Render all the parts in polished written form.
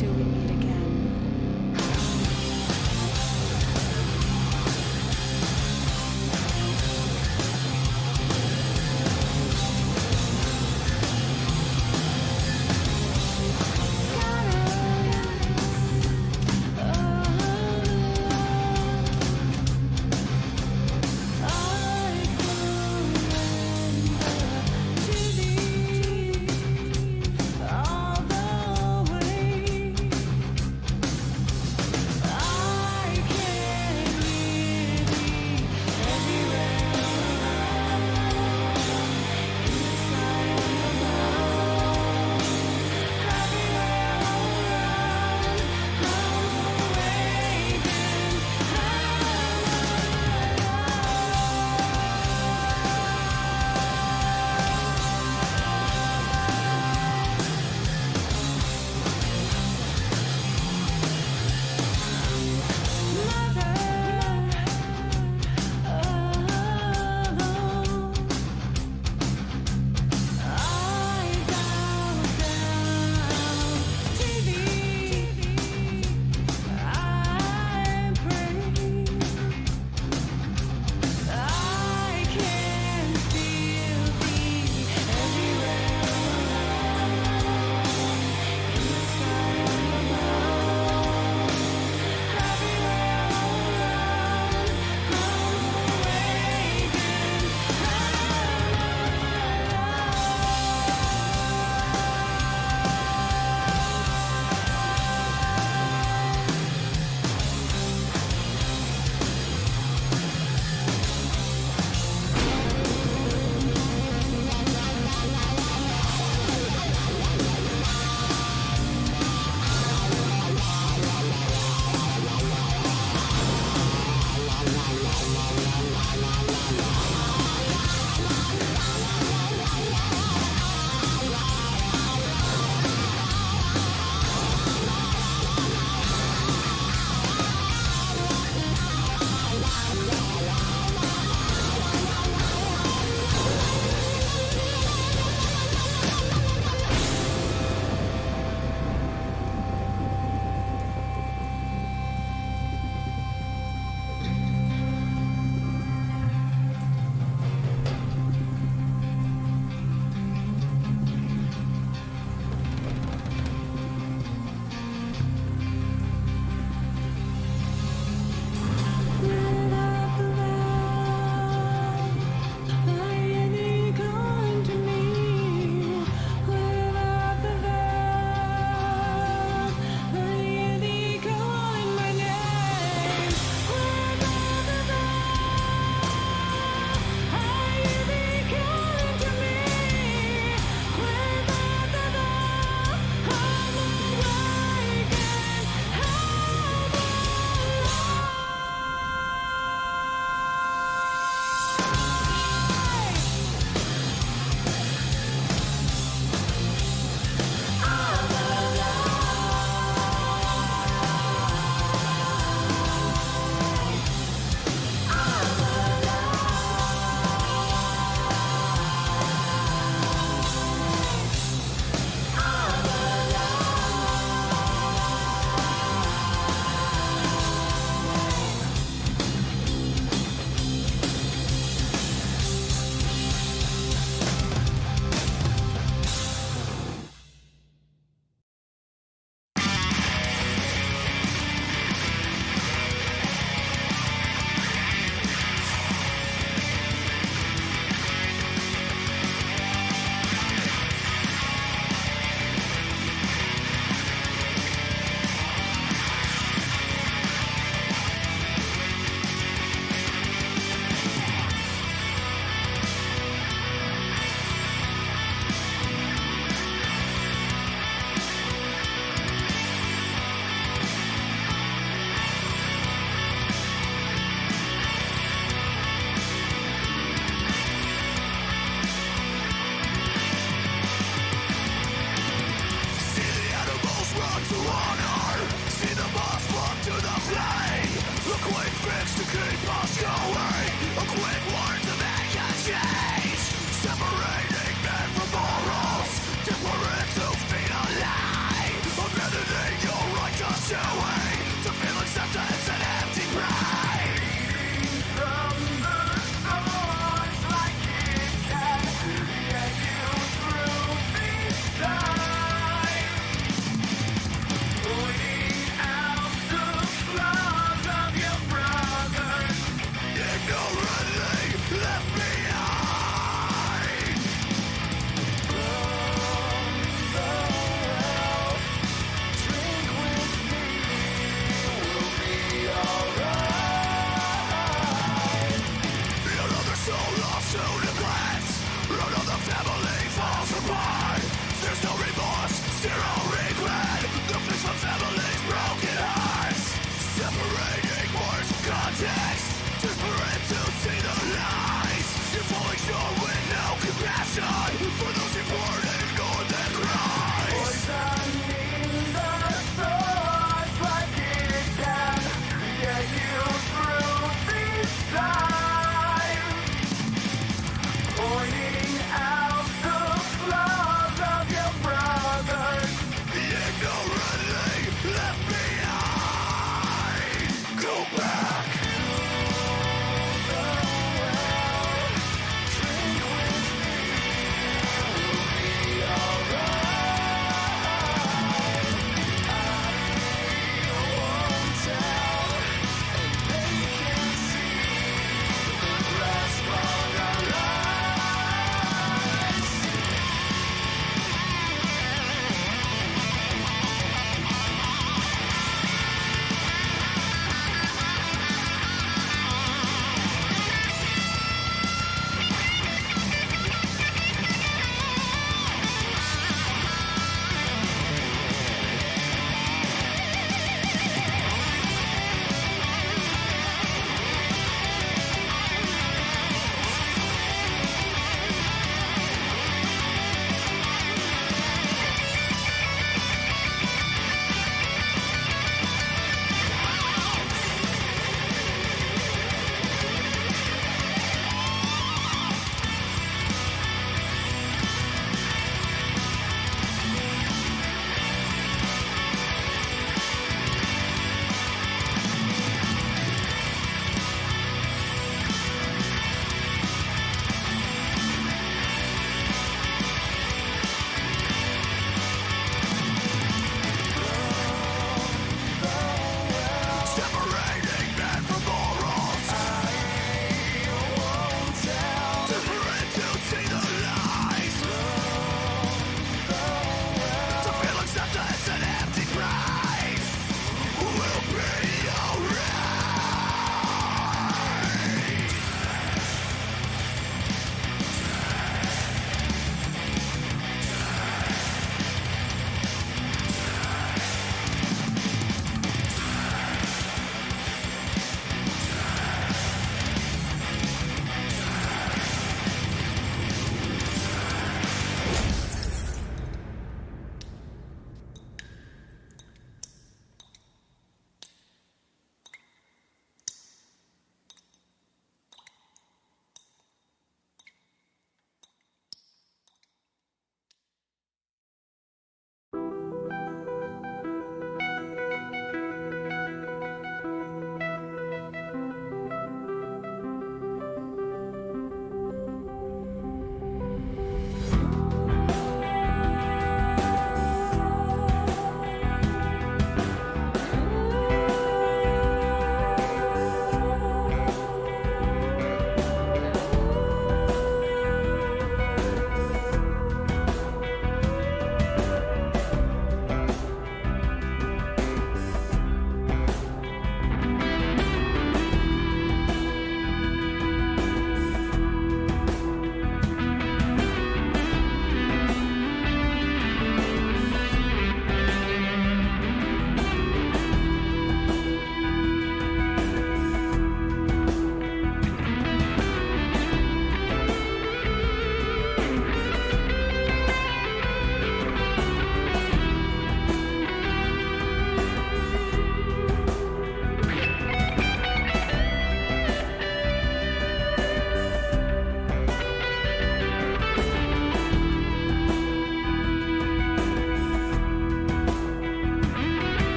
till we meet again.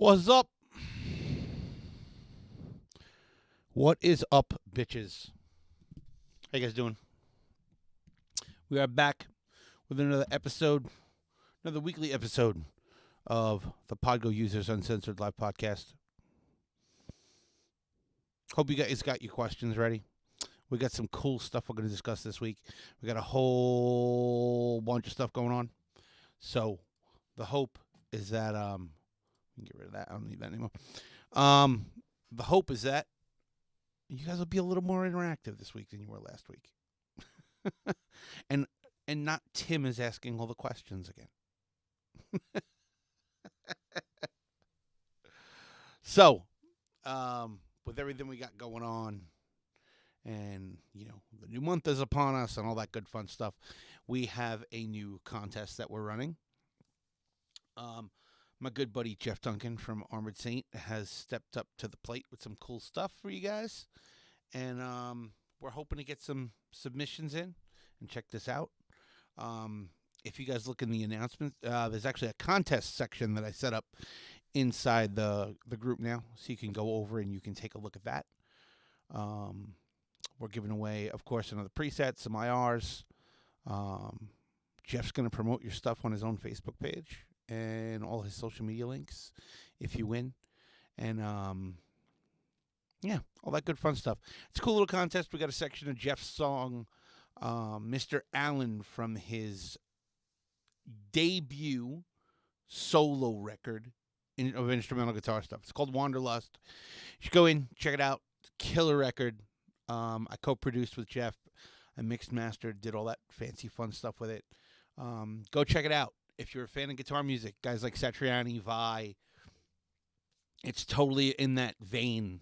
What's up? What is up, bitches? How you guys doing? We are back with another episode, another weekly episode of the PodGO Users Uncensored live podcast. Hope you guys got your questions ready. We got some cool stuff we're going to discuss this week. We got a whole bunch of stuff going on. So the hope is that get rid of that. I don't need that anymore. The hope is that you guys will be a little more interactive this week than you were last week. and not Tim is asking all the questions again. So, with everything we got going on, and, you know, the new month is upon us and all that good fun stuff, we have a new contest that we're running. My good buddy Jeff Duncan from Armored Saint has stepped up to the plate with some cool stuff for you guys. And we're hoping to get some submissions in and check this out. If you guys look in the announcement, there's actually a contest section that I set up inside the group now. So you can go over and you can take a look at that. We're giving away, of course, another preset, some IRs. Jeff's going to promote your stuff on his own Facebook page and all his social media links if you win. And, yeah, all that good fun stuff. It's a cool little contest. We got a section of Jeff's song, Mr. Allen, from his debut solo record of instrumental guitar stuff. It's called Wanderlust. You should go in, check it out. It's a killer record. I co-produced with Jeff. I mixed, mastered, did all that fancy fun stuff with it. Go check it out. If you're a fan of guitar music, guys like Satriani, Vi, it's totally in that vein.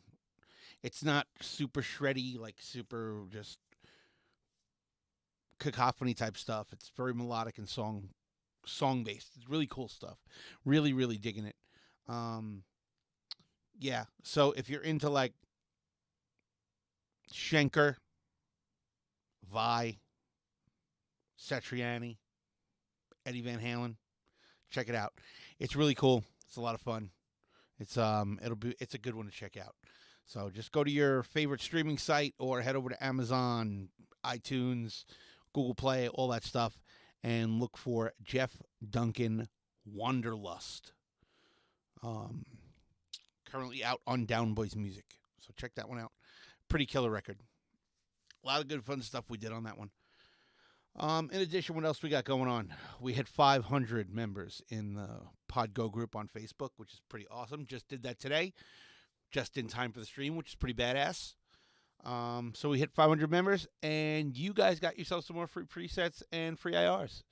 It's not super shreddy, like super just cacophony type stuff. It's very melodic and song based. It's really cool stuff. Really, really digging it. Yeah. So if you're into like Schenker, Vi, Satriani, Eddie Van Halen, check it out. It's really cool. It's a lot of fun. It's a good one to check out. So just go to your favorite streaming site or head over to Amazon, iTunes, Google Play, all that stuff, and look for Jeff Duncan Wanderlust. Currently out on Down Boys Music. So check that one out. Pretty killer record. A lot of good fun stuff we did on that one. In addition, what else we got going on? We had 500 members in the PodGO group on Facebook, which is pretty awesome. Just did that today, just in time for the stream, which is pretty badass. So we hit 500 members, and you guys got yourself some more free presets and free IRs.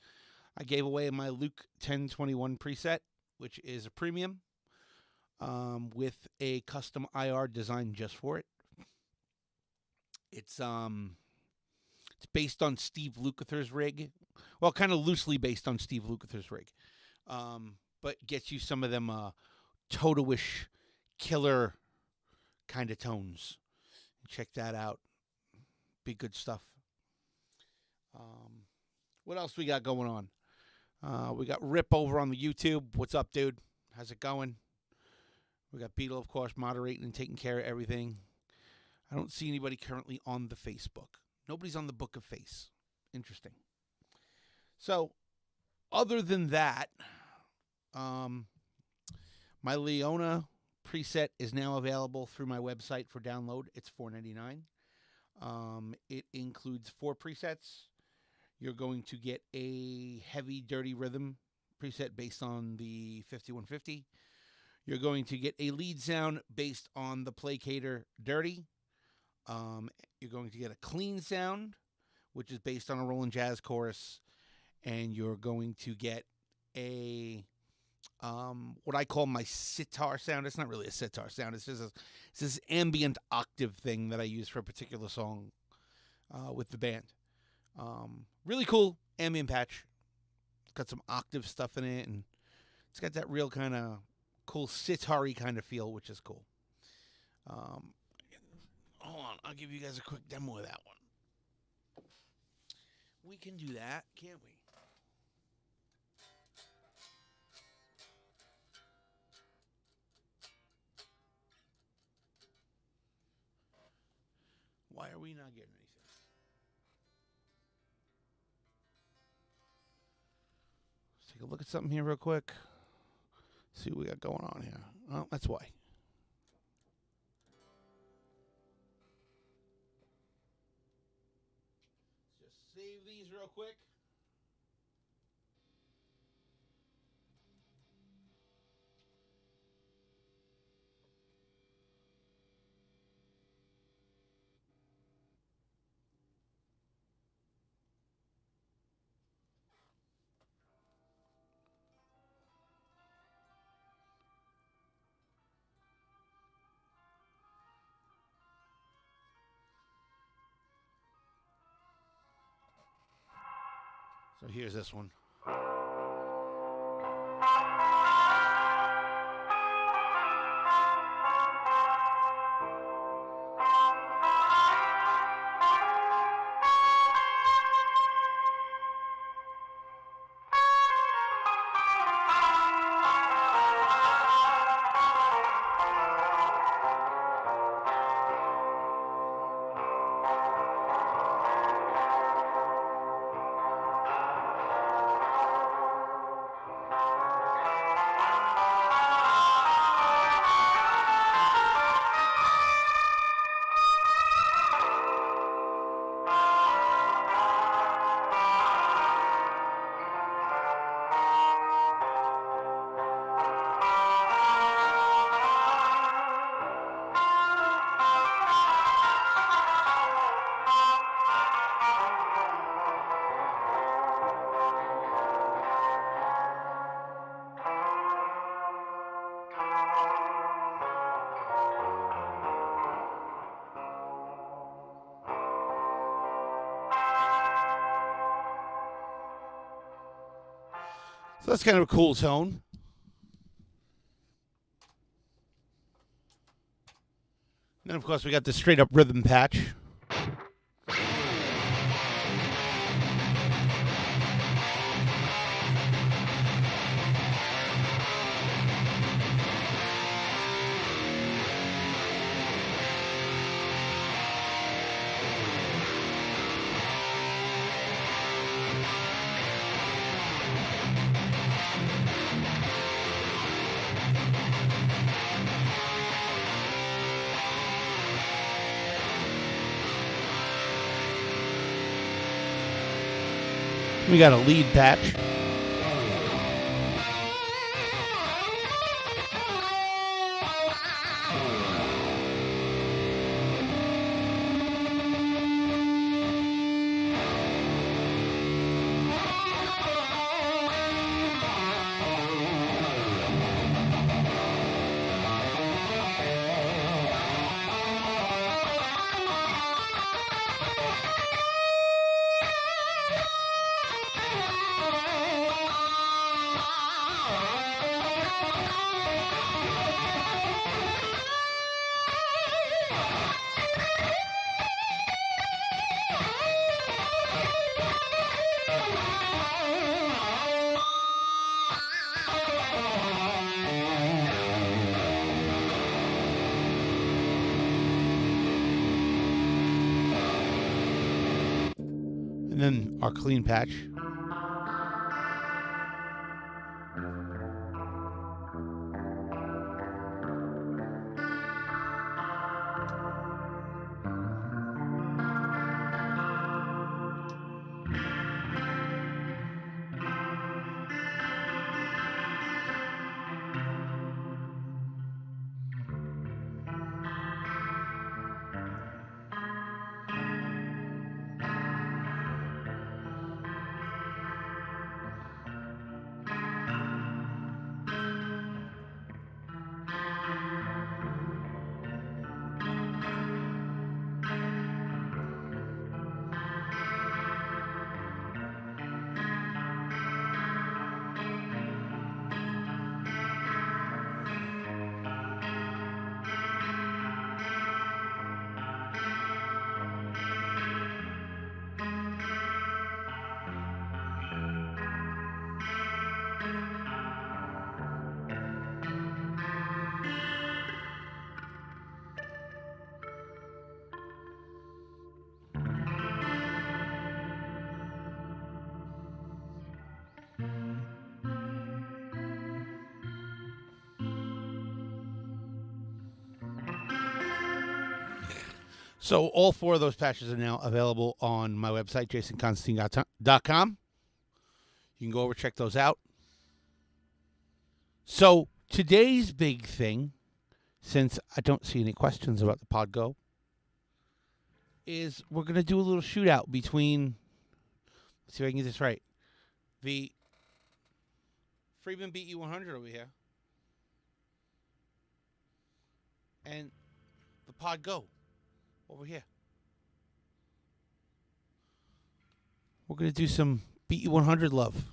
I gave away my Luke 1021 preset, which is a premium, with a custom IR designed just for it. It's based on Steve Lukather's rig. Well, kind of loosely based on Steve Lukather's rig. But gets you some of them Toto-ish killer kind of tones. Check that out. Be good stuff. What else we got going on? We got Rip over on the YouTube. What's up, dude? How's it going? We got Beetle, of course, moderating and taking care of everything. I don't see anybody currently on the Facebook. Nobody's on the Book of Face. Interesting. So, other than that, my Leona preset is now available through my website for download. It's $4.99. It includes 4 presets. You're going to get a heavy, dirty rhythm preset based on the 5150. You're going to get a lead sound based on the Placator Dirty. You're going to get a clean sound, which is based on a Roland Jazz chorus, and you're going to get a what I call my sitar sound. It's not really a sitar sound. It's just this ambient octave thing that I use for a particular song with the band. Really cool ambient patch. It's got some octave stuff in it, and it's got that real kind of cool sitar-y kind of feel, which is cool. Hold on, I'll give you guys a quick demo of that one. We can do that, can't we? Why are we not getting anything? Let's take a look at something here real quick. See what we got going on here. Oh, that's why. Just save these real quick. So here's this one. So that's kind of a cool tone. And then, of course, we got the straight up rhythm patch. We got a lead patch. And then our clean patch. So all 4 of those patches are now available on my website, jasonconstantine.com. You can go over, check those out. So today's big thing, since I don't see any questions about the PodGO, is we're going to do a little shootout between, let's see if I can get this right, the Friedman BE100 over here and the PodGO over here. We're going to do some BE100 love.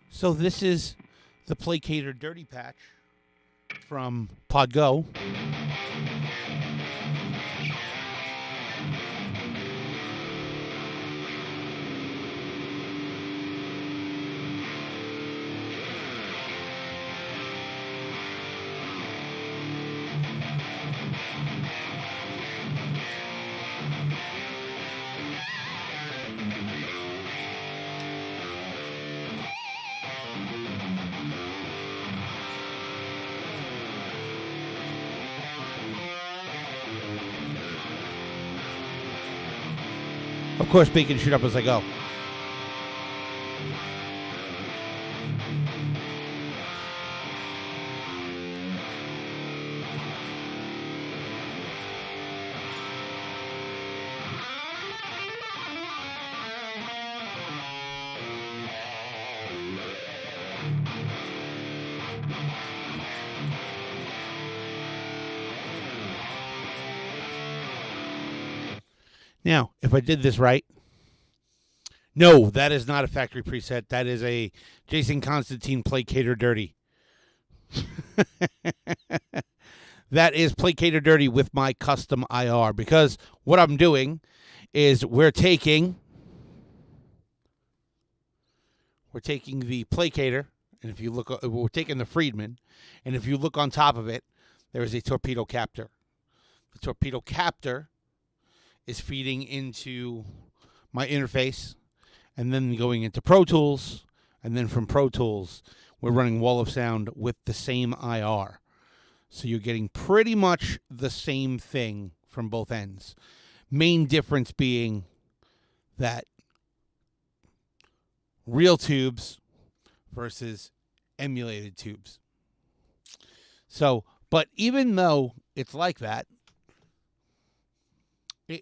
So this is the Placator Dirty Patch from PodGO. Of course, bacon shoot up as I go. Now, if I did this right, no, that is not a factory preset. That is a Jason Constantine Placator Dirty. That is Placator Dirty with my custom IR, because what I'm doing is we're taking the Placator, and if you look, we're taking the Friedman, and if you look on top of it, there is a torpedo captor. The torpedo captor is feeding into my interface, and then going into Pro Tools, and then from Pro Tools, we're running Wall of Sound with the same IR. So you're getting pretty much the same thing from both ends. Main difference being that real tubes versus emulated tubes. So, but even though it's like that, they're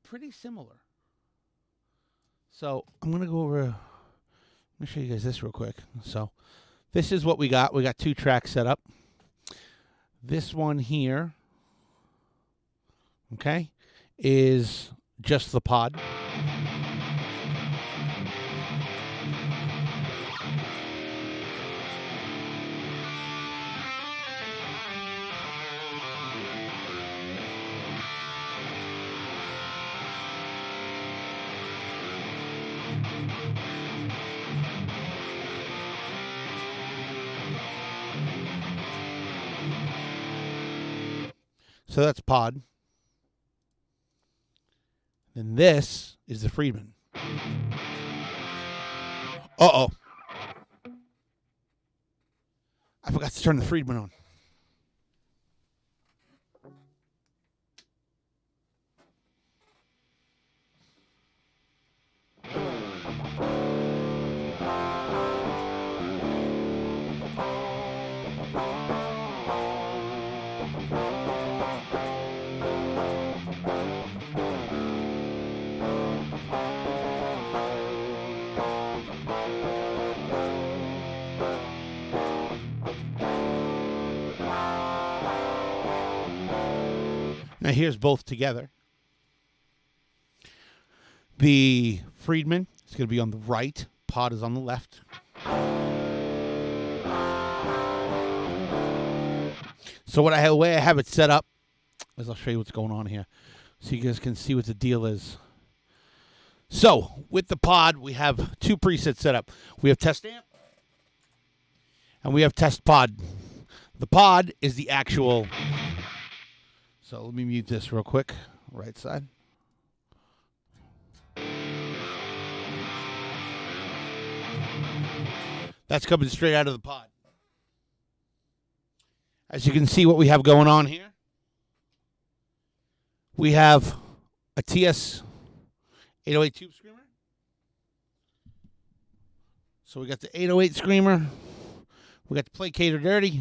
pretty similar. So I'm going to go over, let me show you guys this real quick. So this is what we got. We got 2 tracks set up. This one here, okay, is just the pod. So that's pod. And this is the Friedman. Uh-oh. I forgot to turn the Friedman on. Now here's both together. The Friedman is going to be on the right. Pod is on the left. So the way I have it set up is I'll show you what's going on here, so you guys can see what the deal is. So with the pod, we have 2 presets set up. We have test amp and we have test pod. The pod is the actual. So let me mute this real quick. Right side. That's coming straight out of the pod. As you can see what we have going on here. We have a TS 808 Tube Screamer. So we got the 808 Screamer. We got the Placator Dirty.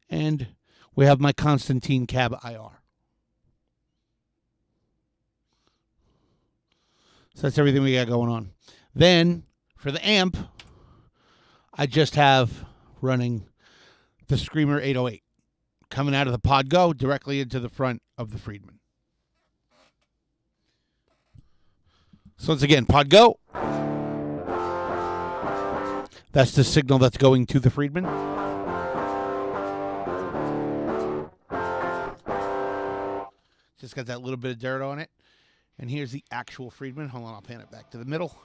And we have my Constantine Cab IR. So that's everything we got going on. Then, for the amp, I just have running the Screamer 808 coming out of the PodGO directly into the front of the Friedman. So once again, PodGO. That's the signal that's going to the Friedman. Just got that little bit of dirt on it. And here's the actual Friedman. Hold on, I'll pan it back to the middle.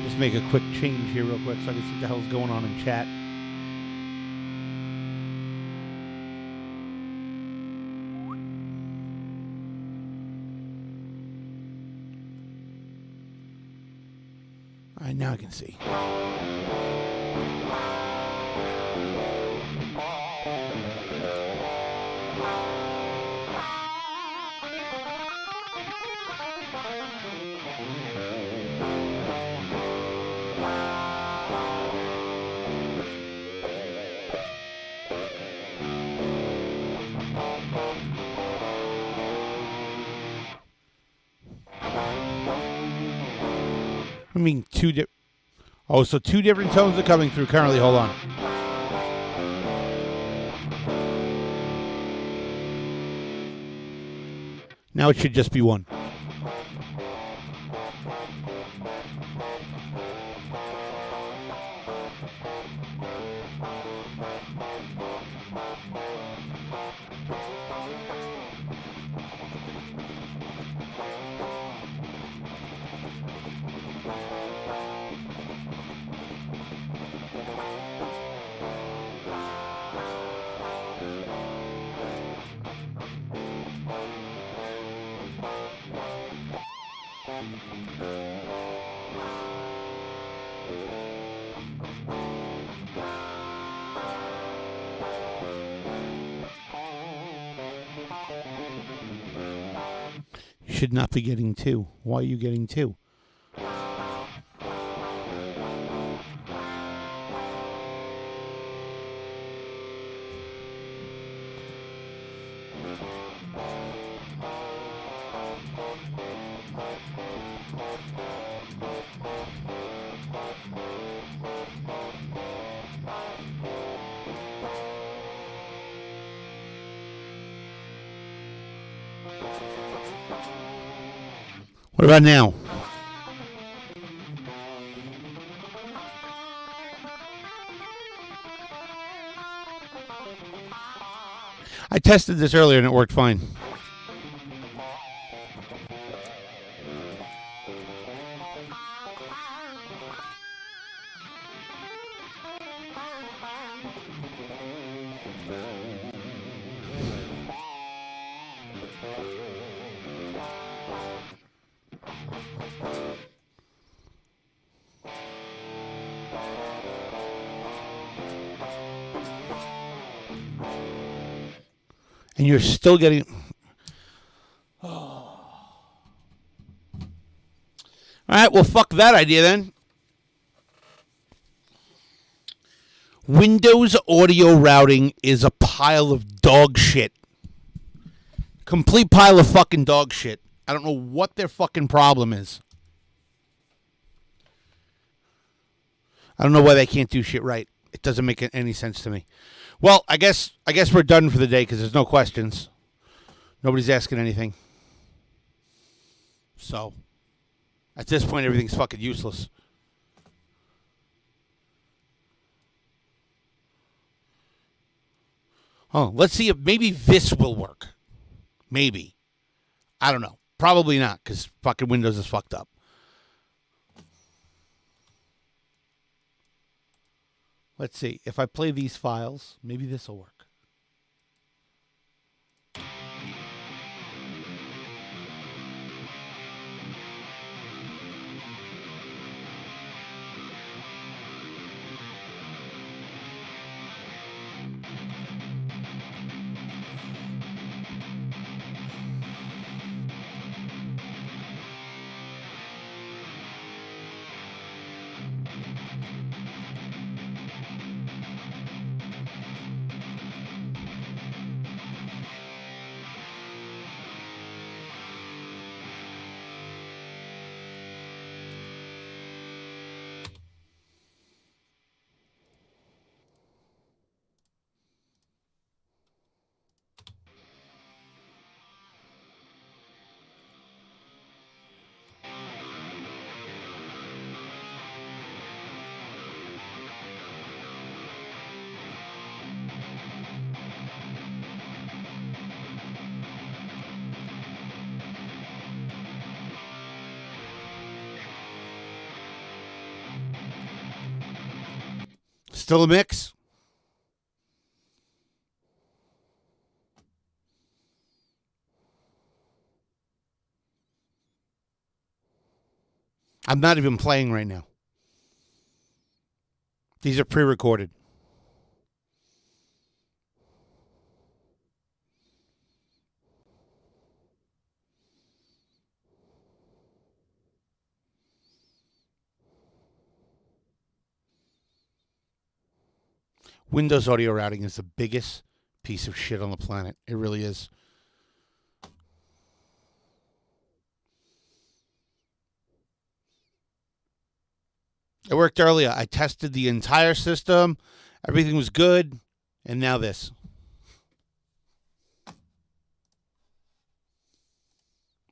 Just make a quick change here real quick so I can see what the hell's going on in chat. All right, now I can see. I mean, so two different tones are coming through currently. Hold on. Now it should just be one. You should not be getting two. Why are you getting two? What about now? I tested this earlier and it worked fine. And you're still getting... Oh. All right, well, fuck that idea then. Windows audio routing is a pile of dog shit. Complete pile of fucking dog shit. I don't know what their fucking problem is. I don't know why they can't do shit right. It doesn't make any sense to me. Well, I guess we're done for the day because there's no questions. Nobody's asking anything. So, at this point, everything's fucking useless. Oh, let's see if maybe this will work. Maybe. I don't know. Probably not, because fucking Windows is fucked up. Let's see. If I play these files, maybe this will work. Still a mix? I'm not even playing right now. These are pre-recorded. Windows audio routing is the biggest piece of shit on the planet. It really is. It worked earlier. I tested the entire system. Everything was good. And now this.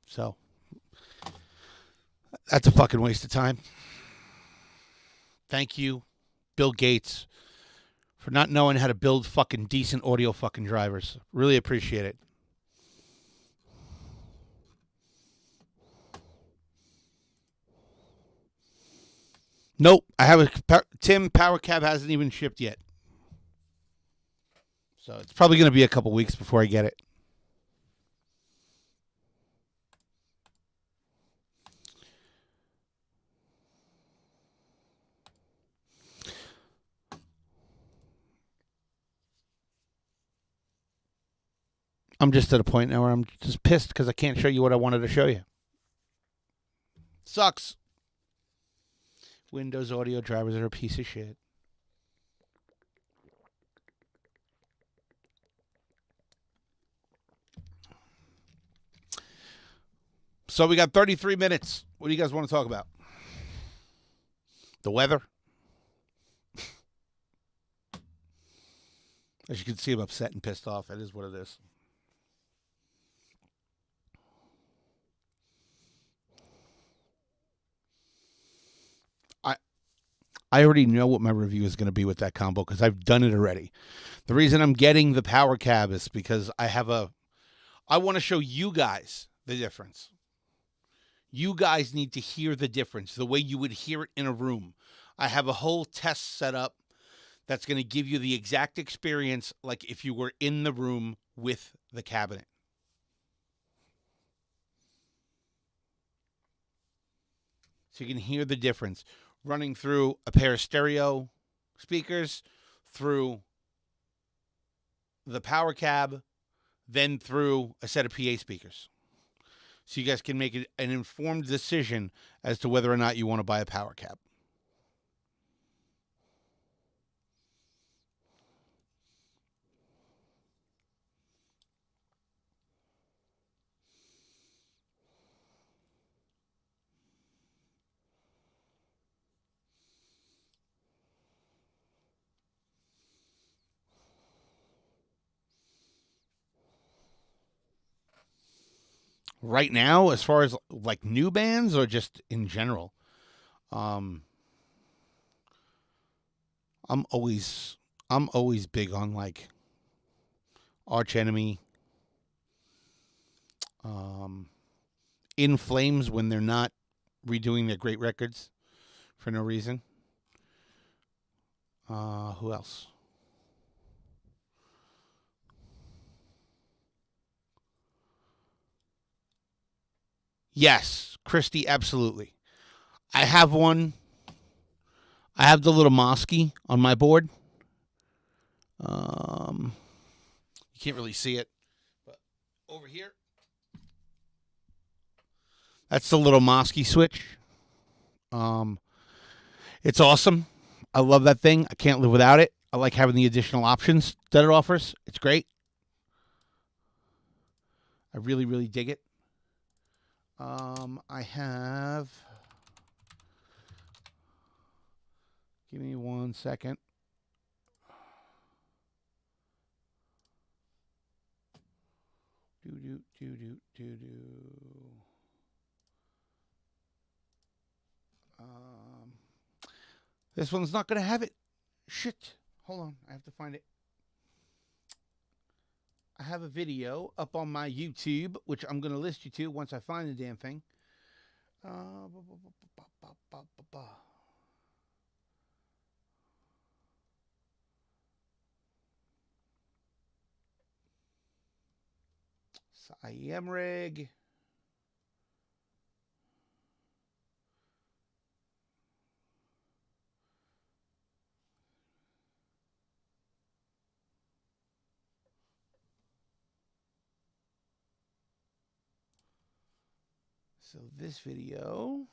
So, that's a fucking waste of time. Thank you, Bill Gates, for not knowing how to build fucking decent audio fucking drivers. Really appreciate it. Nope. I have a Tim Power Cab hasn't even shipped yet. So it's probably going to be a couple weeks before I get it. I'm just at a point now where I'm just pissed because I can't show you what I wanted to show you. Sucks. Windows audio drivers are a piece of shit. So we got 33 minutes. What do you guys want to talk about? The weather? As you can see, I'm upset and pissed off. It is what it is. I already know what my review is going to be with that combo because I've done it already. The reason I'm getting the Power Cab is because I want to show you guys the difference. You guys need to hear the difference, the way you would hear it in a room. I have a whole test set up that's going to give you the exact experience like if you were in the room with the cabinet. So you can hear the difference running through a pair of stereo speakers, through the Power Cab, then through a set of PA speakers. So you guys can make an informed decision as to whether or not you want to buy a Power Cab. Right now, as far as like new bands or just in general, I'm always big on like Arch Enemy, um, In Flames when they're not redoing their great records for no reason. Who else? Yes, Christie, absolutely. I have one. I have the little Mosky on my board. You can't really see it, but over here, that's the little Mosky switch. Um, it's awesome. I love that thing. I can't live without it. I like having the additional options that it offers. It's great. I really, really dig it. I have. Give me 1 second. Do. Um, this one's not going to have it. Shit. Hold on. I have to find it. I have a video up on my YouTube, which I'm going to list you to once I find the damn thing. IEM rig. So this video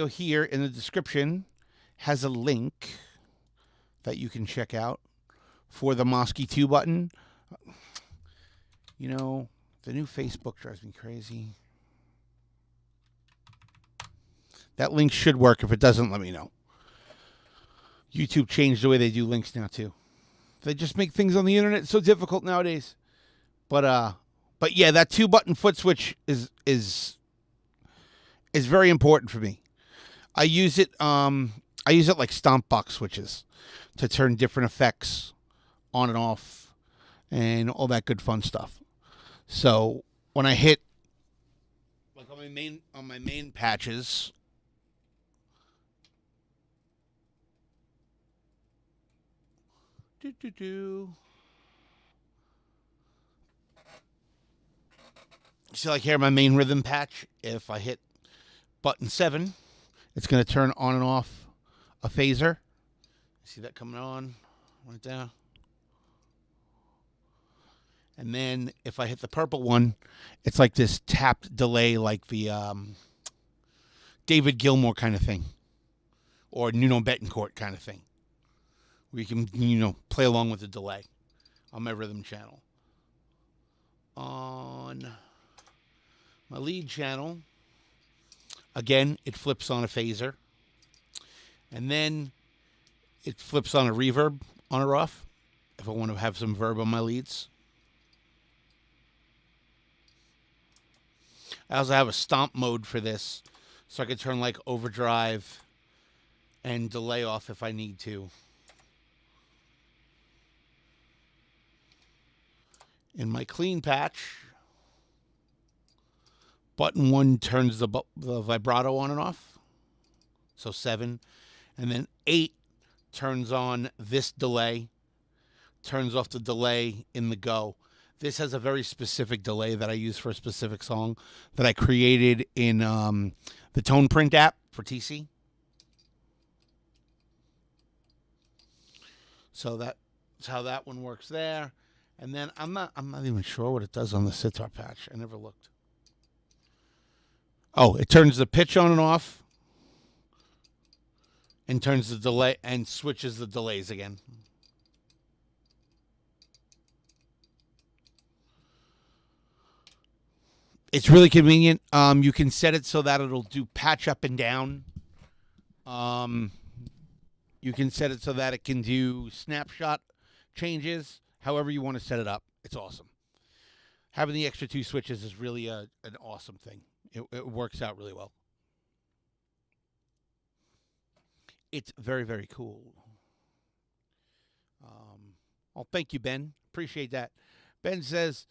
here in the description has a link that you can check out for the Mosky 2 button. You know, the new Facebook drives me crazy. That link should work. If it doesn't, let me know. YouTube changed the way they do links now too. They just make things on the internet so difficult nowadays. But yeah, that 2-button foot switch is very important for me. I use it like stomp box switches to turn different effects on and off and all that good fun stuff. So when I hit like on my main patches, see, like here, my main rhythm patch, if I hit button 7, it's going to turn on and off a phaser. See that coming on right there? And then if I hit the purple one, it's like this tapped delay, like the David Gilmour kind of thing, or Nuno Betancourt kind of thing, where you can, play along with the delay on my rhythm channel. On my lead channel, again, it flips on a phaser. And then it flips on a reverb on or off if I want to have some verb on my leads. I also have a stomp mode for this, so I can turn like overdrive and delay off if I need to. In my clean patch, button 1 turns the vibrato on and off, so 7. And then 8 turns on this delay, turns off the delay in the go. This has a very specific delay that I use for a specific song that I created in the Tone Print app for TC. So that's how that one works there. And then I'm not even sure what it does on the sitar patch. I never looked. Oh, it turns the pitch on and off and turns the delay and switches the delays again. It's really convenient. You can set it so that it'll do patch up and down. You can set it so that it can do snapshot changes, however you want to set it up. It's awesome. Having the extra 2 switches is really an awesome thing. It works out really well. It's very, very cool. Well, thank you, Ben. Appreciate that. Ben says,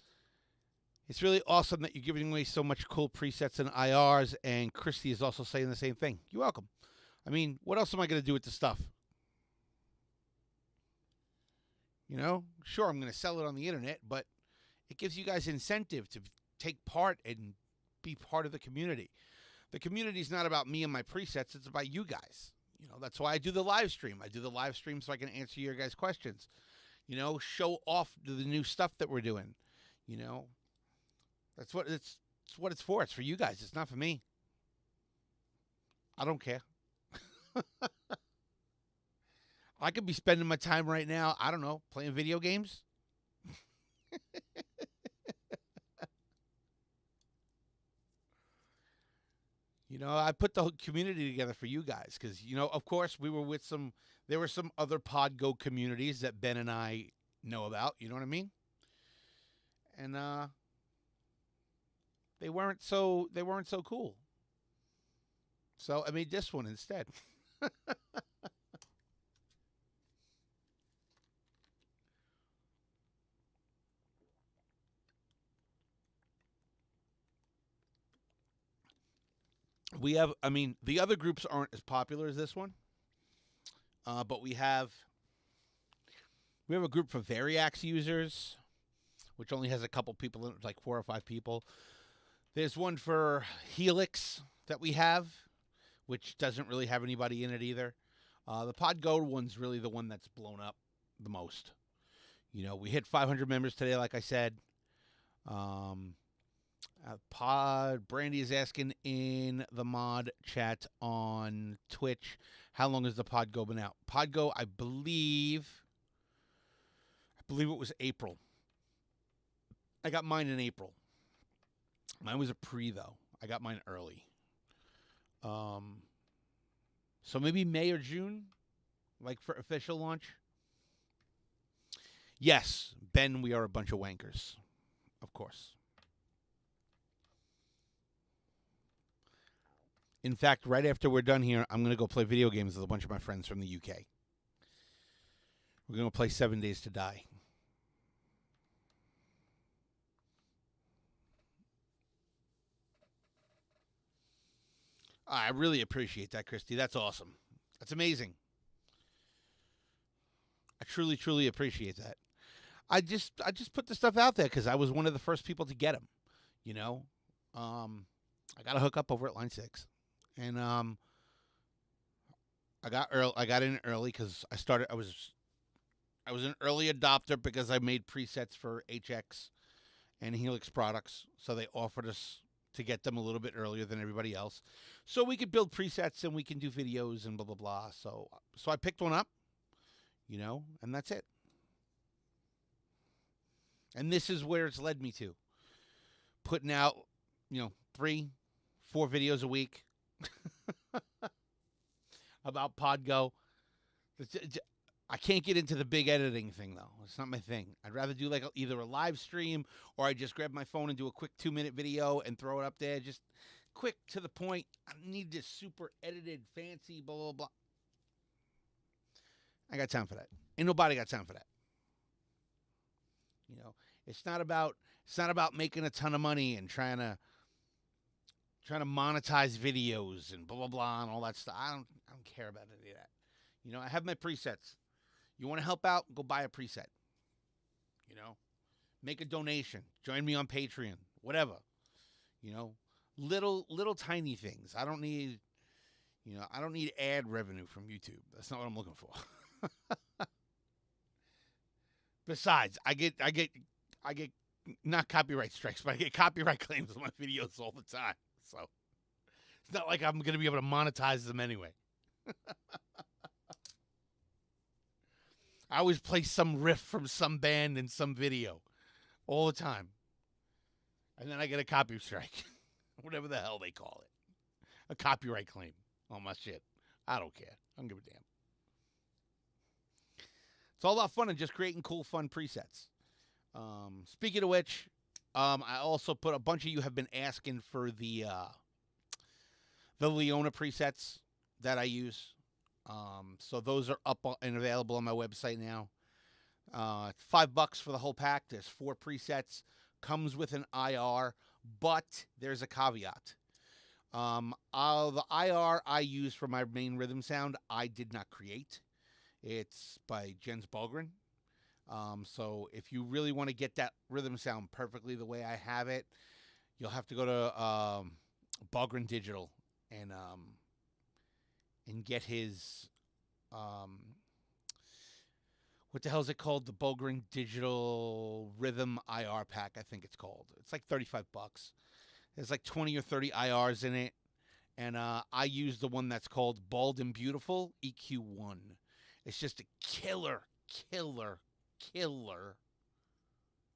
it's really awesome that you're giving away so much cool presets and IRs, and Christy is also saying the same thing. You're welcome. I mean, what else am I going to do with the stuff? You know, sure, I'm going to sell it on the internet, but it gives you guys incentive to take part and be part of the community. The community is not about me and my presets. It's about you guys. You know, that's why I do the live stream. I do the live stream so I can answer your guys' questions. You know, show off the new stuff that we're doing. You know, that's what it's what it's for. It's for you guys. It's not for me. I don't care. I could be spending my time right now, I don't know, playing video games. You know, I put the whole community together for you guys because, you know, of course, there were some other PodGO communities that Ben and I know about. You know what I mean? And they weren't so cool. So I made this one instead. We have, I mean, the other groups aren't as popular as this one, but we have a group for Variax users, which only has a couple people in it, like 4 or 5 people. There's one for Helix that we have, which doesn't really have anybody in it either. The PodGo one's really the one that's blown up the most. You know, we hit 500 members today, like I said. Brandy is asking in the mod chat on Twitch, how long has the PodGo been out? PodGo, I believe it was April. I got mine in April. Mine was a pre though. I got mine early. So maybe May or June, like for official launch. Yes, Ben, we are a bunch of wankers, of course. In fact, right after we're done here, I'm going to go play video games with a bunch of my friends from the UK. We're going to play 7 Days to Die. I really appreciate that, Christy. That's awesome. That's amazing. I truly, truly appreciate that. I just put the stuff out there because I was one of the first people to get them. You know, I got to hook up over at Line 6. And I got in early because I was an early adopter because I made presets for HX and Helix products, so they offered us to get them a little bit earlier than everybody else, so we could build presets and we can do videos and blah blah blah. So I picked one up, you know, and that's it. And this is where it's led me to putting out, you know, 3-4 videos a week. About PodGo. I can't get into the big editing thing though. It's not my thing. I'd rather do like either a live stream or I just grab my phone and do a quick 2-minute video and throw it up there. Just quick to the point. I don't need this super edited, fancy, blah blah blah. I got time for that. Ain't nobody got time for that. You know, it's not about making a ton of money and trying to monetize videos and blah blah blah and all that stuff. I don't care about any of that. You know, I have my presets. You want to help out? Go buy a preset. You know, make a donation. Join me on Patreon. Whatever. You know, little tiny things. I don't need ad revenue from YouTube. That's not what I'm looking for. Besides, I get not copyright strikes, but I get copyright claims on my videos all the time. So it's not like I'm going to be able to monetize them anyway. I always play some riff from some band in some video all the time. And then I get a copy strike. Whatever the hell they call it. A copyright claim on my shit. I don't care. I don't give a damn. It's all about fun and just creating cool, fun presets. Speaking of which, I also put a bunch of you have been asking for the Leona presets that I use. So those are up and available on my website now. It's $5 for the whole pack. There's 4 presets. Comes with an IR, but there's a caveat. The IR I use for my main rhythm sound, I did not create. It's by Jens Bogren. So if you really want to get that rhythm sound perfectly the way I have it, you'll have to go to Bogren Digital and get his what the hell is it called? The Bogren Digital Rhythm IR pack, I think it's called. It's like $35. There's like 20 or 30 IRs in it. And I use the one that's called Bald and Beautiful EQ1. It's just a killer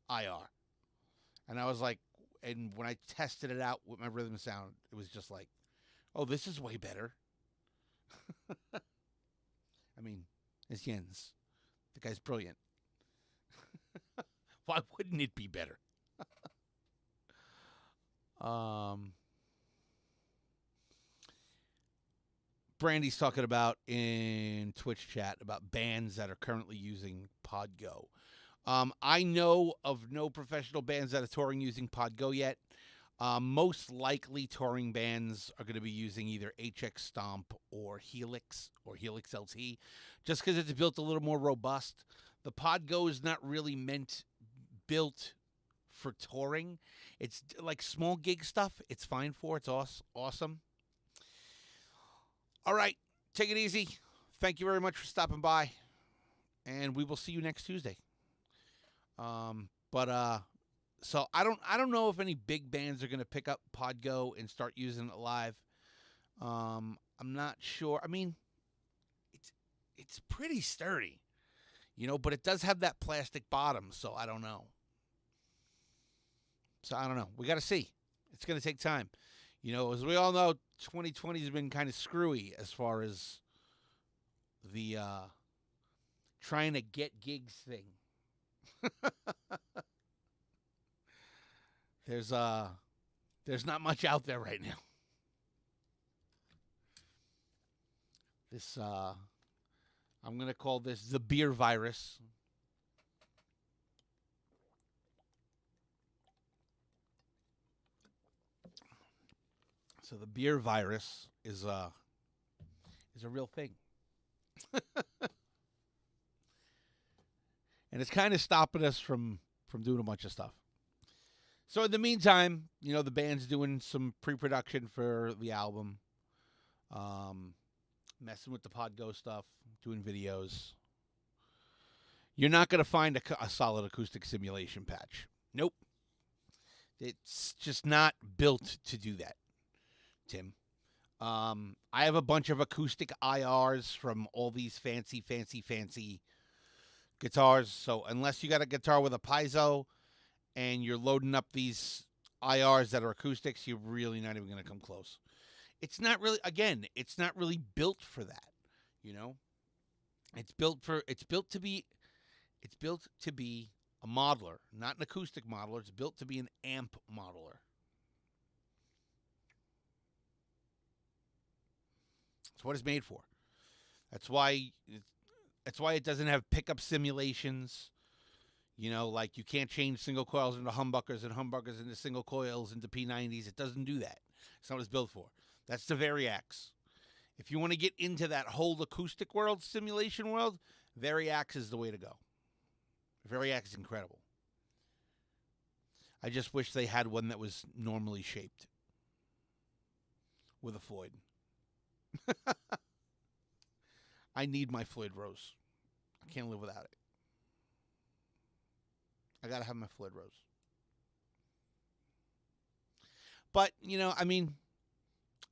IR. And I was like, and when I tested it out with my rhythm sound, it was just like, oh, this is way better. I mean, it's Jens. The guy's brilliant. Why wouldn't it be better? Brandy's talking about in Twitch chat about bands that are currently using PodGO. I know of no professional bands that are touring using PodGO yet. Most likely touring bands are going to be using either HX Stomp or Helix LT, just because it's built a little more robust. The PodGo is not really built for touring. It's like small gig stuff. It's fine for. It's awesome. All right, take it easy. Thank you very much for stopping by, and we will see you next Tuesday. So I don't know if any big bands are going to pick up PodGo and start using it live. I'm not sure. I mean, it's pretty sturdy, but it does have that plastic bottom, so I don't know. We got to see. It's going to take time. As we all know, 2020 has been kind of screwy as far as the trying to get gigs thing. There's not much out there right now. This I'm going to call this the beer virus. So the beer virus is a real thing. And it's kind of stopping us from doing a bunch of stuff. So in the meantime, the band's doing some pre-production for the album, messing with the PodGo stuff, doing videos. You're not going to find a solid acoustic simulation patch. Nope. It's just not built to do that, Tim. I have a bunch of acoustic IRs from all these fancy guitars. So unless you got a guitar with a piezo and you're loading up these IRs that are acoustics, you're really not even going to come close. It's not really built for that, It's built to be a modeler, not an acoustic modeler. It's built to be an amp modeler. That's what it's made for. That's why it doesn't have pickup simulations. Like you can't change single coils into humbuckers and humbuckers into single coils into P90s. It doesn't do that. It's not what it's built for. That's the Variax. If you want to get into that whole acoustic world, simulation world, Variax is the way to go. Variax is incredible. I just wish they had one that was normally shaped with a Floyd. I need my Floyd Rose. I can't live without it. I gotta have my Floyd Rose. But,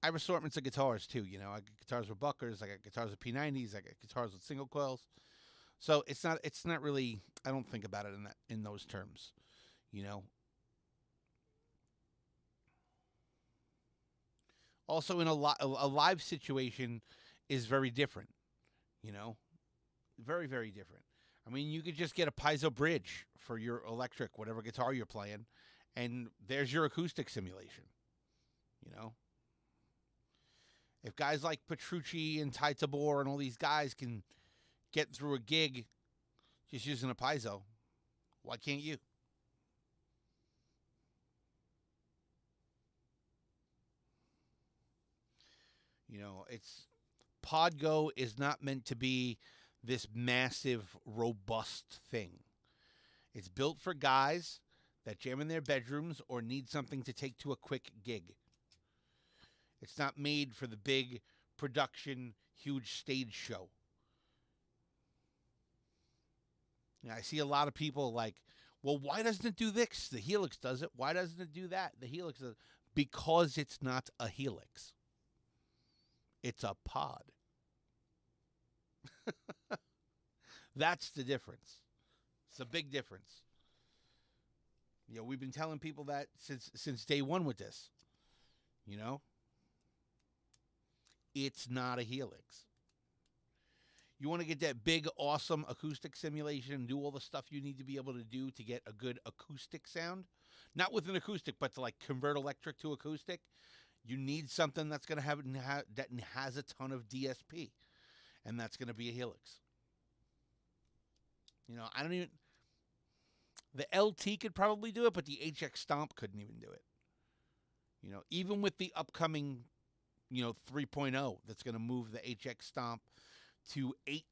I have assortments of guitars too. I got guitars with buckers, I got guitars with P90s, I got guitars with single coils. So it's not really, I don't think about it in those terms. Also, in a live situation is very different. Very, very different. I mean, you could just get a piezo bridge for your electric, whatever guitar you're playing, and there's your acoustic simulation. If guys like Petrucci and Ty Tabor and all these guys can get through a gig, just using a piezo. Why can't you? It's PodGo is not meant to be this massive, robust thing. It's built for guys that jam in their bedrooms or need something to take to a quick gig. It's not made for the big production, huge stage show. I see a lot of people like, well, why doesn't it do this? The Helix does it. Why doesn't it do that? The Helix does it. Because it's not a Helix. It's a pod. That's the difference. It's a big difference. We've been telling people that since day one with this. It's not a Helix. You want to get that big, awesome acoustic simulation and do all the stuff you need to be able to do to get a good acoustic sound? Not with an acoustic, but to like convert electric to acoustic. You need something that's going to have that has a ton of DSP, and that's going to be a Helix. I don't even. The LT could probably do it, but the HX Stomp couldn't even do it. Even with the upcoming, 3.0 that's going to move the HX Stomp to 8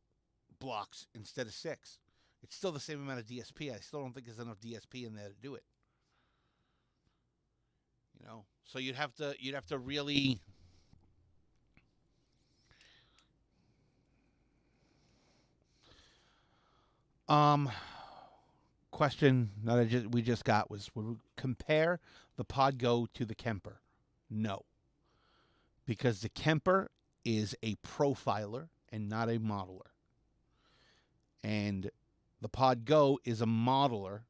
blocks instead of 6. It's still the same amount of DSP. I still don't think there's enough DSP in there to do it. So you'd have to really question that we just got was, would we compare the PodGo to the Kemper? No. Because the Kemper is a profiler and not a modeler. And the PodGo is a modeler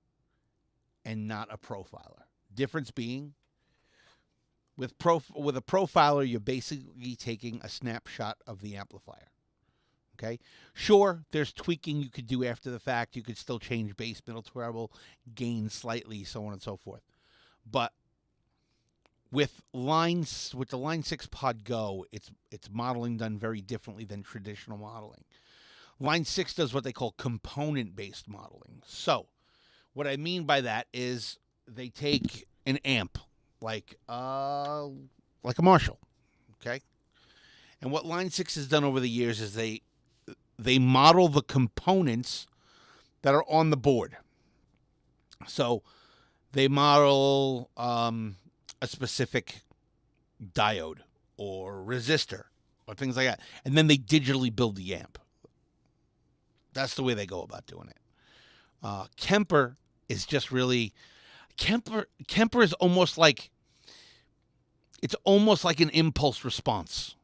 and not a profiler. Difference being, with a profiler, you're basically taking a snapshot of the amplifier. Okay? Sure, there's tweaking you could do after the fact. You could still change bass, middle, treble, gain slightly, so on and so forth. But with the Line 6 PodGo, it's modeling done very differently than traditional modeling. Line 6 does what they call component-based modeling. So, what I mean by that is they take an amp, like a Marshall, okay? And what Line 6 has done over the years is they model the components that are on the board. So they model a specific diode or resistor or things like that, and then they digitally build the amp. That's the way they go about doing it. Kemper is just really Kemper is almost like an impulse response.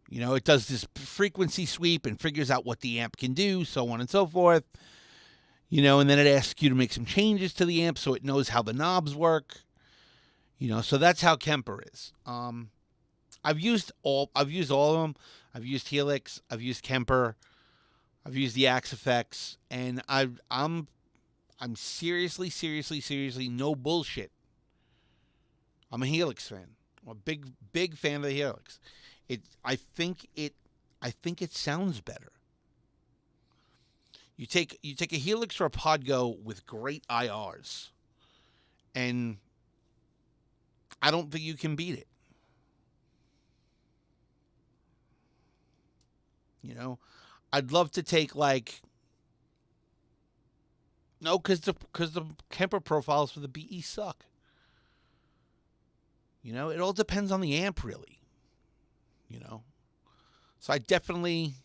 It does this frequency sweep and figures out what the amp can do, so on and so forth. And then it asks you to make some changes to the amp so it knows how the knobs work. So that's how Kemper is. I've used all of them. I've used Helix. I've used Kemper. I've used the Axe Effects, and I'm seriously no bullshit. I'm a Helix fan. I'm a big fan of the Helix. I think it sounds better. You take a Helix or a PodGo with great IRs, and I don't think you can beat it. I'd love to take no, because the Kemper profiles for the BE suck. It all depends on the amp, really. So I definitely,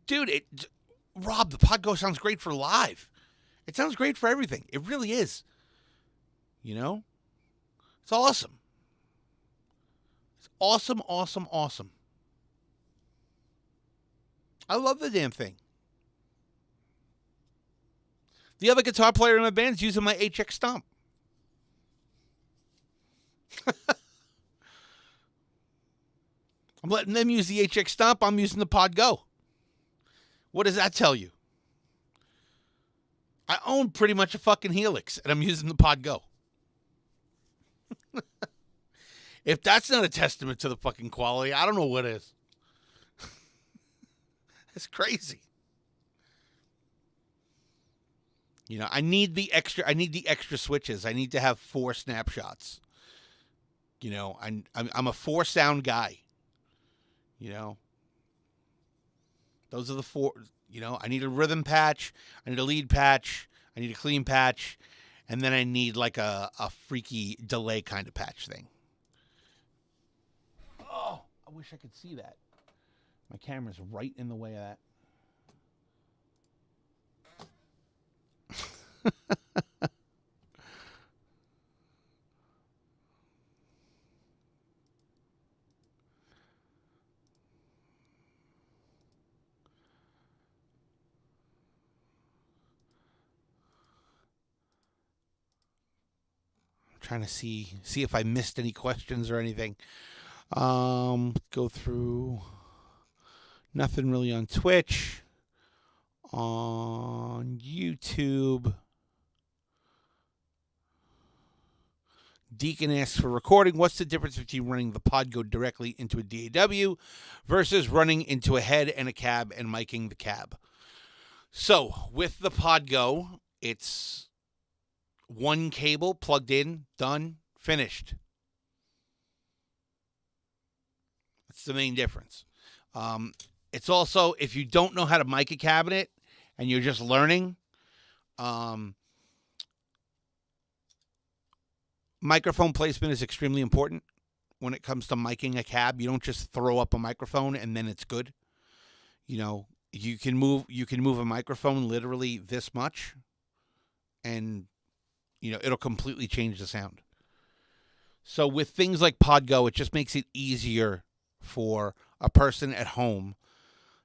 dude, Rob, the PodGo sounds great for live. It sounds great for everything. It really is. It's awesome. It's awesome. I love the damn thing. The other guitar player in my band is using my HX Stomp. I'm letting them use the HX Stomp. I'm using the PodGo. What does that tell you? I own pretty much a fucking Helix, and I'm using the PodGo. If that's not a testament to the fucking quality, I don't know what is. It's crazy. You know, I need the extra switches. I need to have 4 snapshots. You know, I'm a 4 sound guy. You know, those are the 4. You know, I need a rhythm patch, I need a lead patch, I need a clean patch, and then I need like a freaky delay kind of patch thing. Oh, I wish I could see that. My camera's right in the way of that. I'm trying to see if I missed any questions or anything. Go through. Nothing really on Twitch. On YouTube, Deacon asks for recording. What's the difference between running the PodGO directly into a DAW versus running into a head and a cab and miking the cab? So with the PodGo, it's one cable plugged in, done, finished. That's the main difference. It's also, if you don't know how to mic a cabinet and you're just learning, microphone placement is extremely important when it comes to miking a cab. You don't just throw up a microphone and then it's good. You know, you can move a microphone literally this much and, you know, it'll completely change the sound. So with things like PodGo, it just makes it easier for a person at home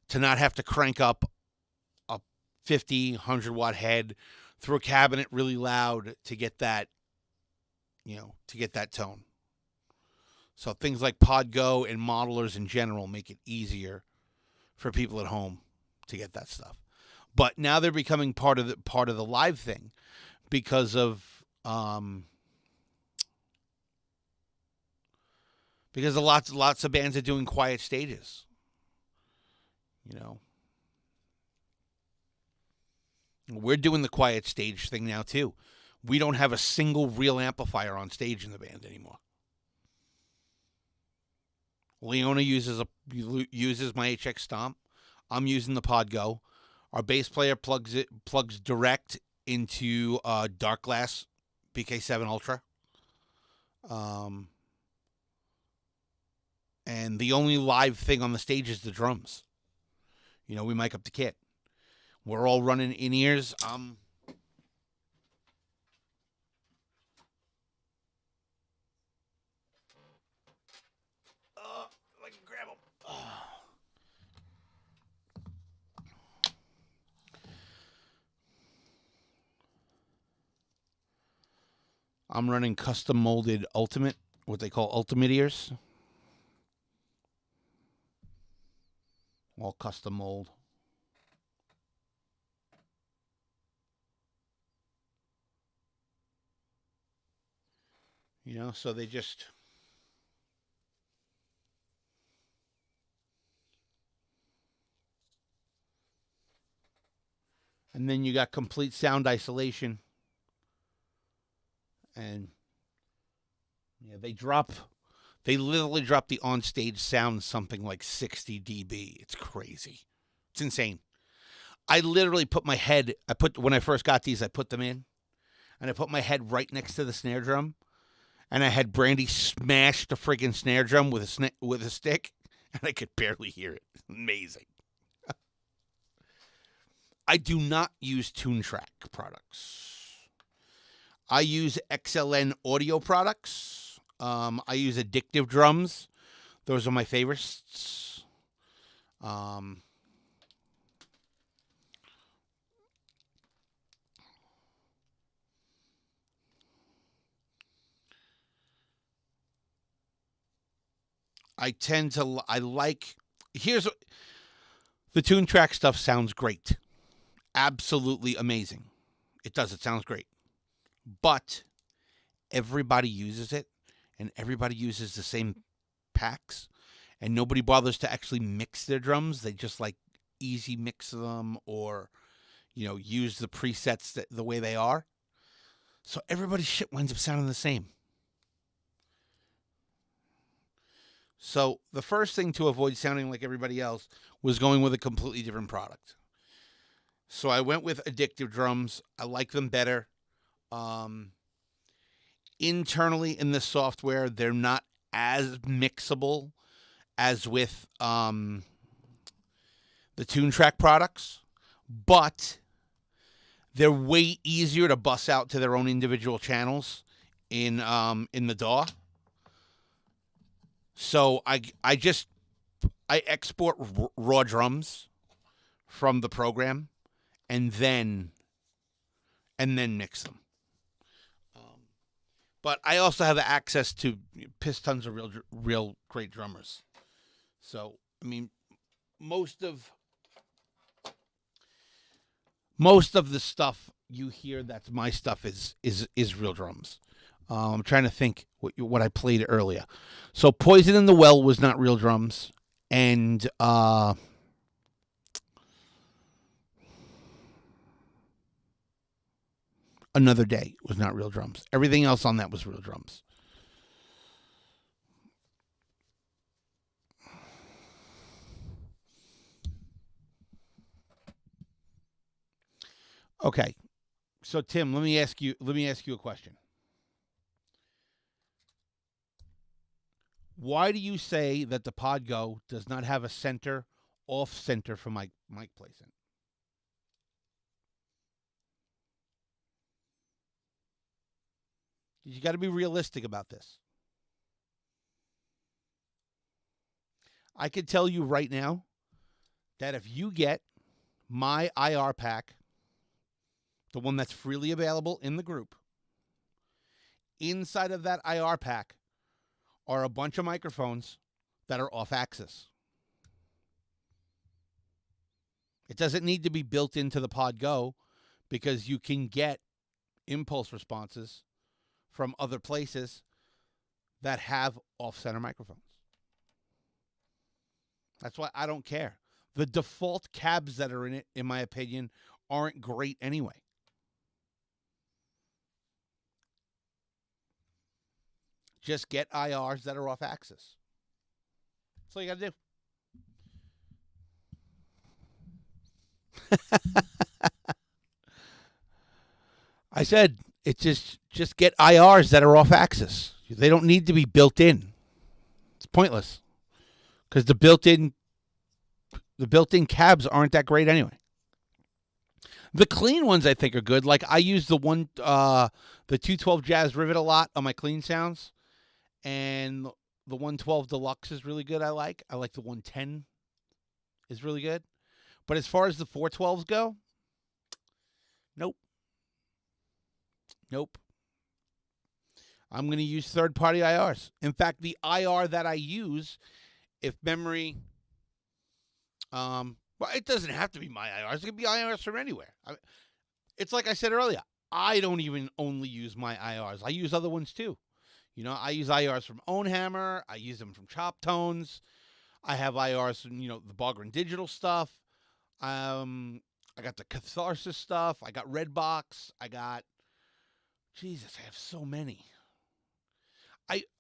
to not have to crank up a 50, 100-watt head through a cabinet really loud to get that, you know, to get that tone. So things like PodGo and modelers in general make it easier for people at home to get that stuff. But now they're becoming part of the live thing because of lots of bands are doing quiet stages. You know, we're doing the quiet stage thing now too. We don't have a single real amplifier on stage in the band anymore. Leona uses my HX Stomp. I'm using the PodGo. Our bass player plugs direct into Dark Glass BK7 Ultra. And the only live thing on the stage is the drums. You know, we mic up the kit. We're all running in-ears. I can grab them. I'm running custom molded Ultimate, what they call Ultimate ears. All custom mold. You know, so they just... And then you got complete sound isolation. And yeah, they literally drop the on-stage sound something like 60 dB. It's crazy. It's insane. I literally when I first got these, I put them in, and I put my head right next to the snare drum, and I had Brandy smash the friggin' snare drum with a stick, and I could barely hear it. Amazing. I do not use TuneTrack products. I use XLN audio products. I use Addictive Drums. Those are my favorites. Here's the TuneTrack stuff sounds great. Absolutely amazing. It does. It sounds great. But everybody uses it, and everybody uses the same packs, and nobody bothers to actually mix their drums. They just like easy mix them or, use the presets the way they are. So everybody's shit winds up sounding the same. So the first thing to avoid sounding like everybody else was going with a completely different product. So I went with Addictive Drums. I like them better. Internally in the software, they're not as mixable as with the TuneTrack products, but they're way easier to bus out to their own individual channels in the DAW. So I export raw drums from the program and then mix them. But I also have access to piss tons of real great drummers. So I mean, most of the stuff you hear that's my stuff is real drums. I'm trying to think what I played earlier. So Poison in the Well was not real drums, and Another Day was not real drums. Everything else on that was real drums. Okay. So Tim, let me ask you a question. Why do you say that the PodGO does not have a center off center for mic placement? You got to be realistic about this. I can tell you right now that if you get my IR pack, the one that's freely available in the group, inside of that IR pack are a bunch of microphones that are off axis. It doesn't need to be built into the PodGO because you can get impulse responses from other places that have off-center microphones. That's why I don't care. The default cabs that are in it, in my opinion, aren't great anyway. Just get IRs that are off axis. That's all you got to do. I said it's just get IRs that are off axis. They don't need to be built in. It's pointless because the built-in cabs aren't that great anyway. The clean ones I think are good. Like I use the 212 Jazz Rivet a lot on my clean sounds, and the 112 Deluxe is really good. I like the 110 is really good, but as far as the 412s go, nope. I'm going to use third-party IRs. In fact, the IR that I use, if memory, well, it doesn't have to be my IRs. It can be IRs from anywhere. It's like I said earlier. I don't even only use my IRs. I use other ones too. I use IRs from Ownhammer. I use them from Chop Tones. I have IRs from, the Bogren Digital stuff. I got the Catharsis stuff. I got Redbox. I got... Jesus, I have so many.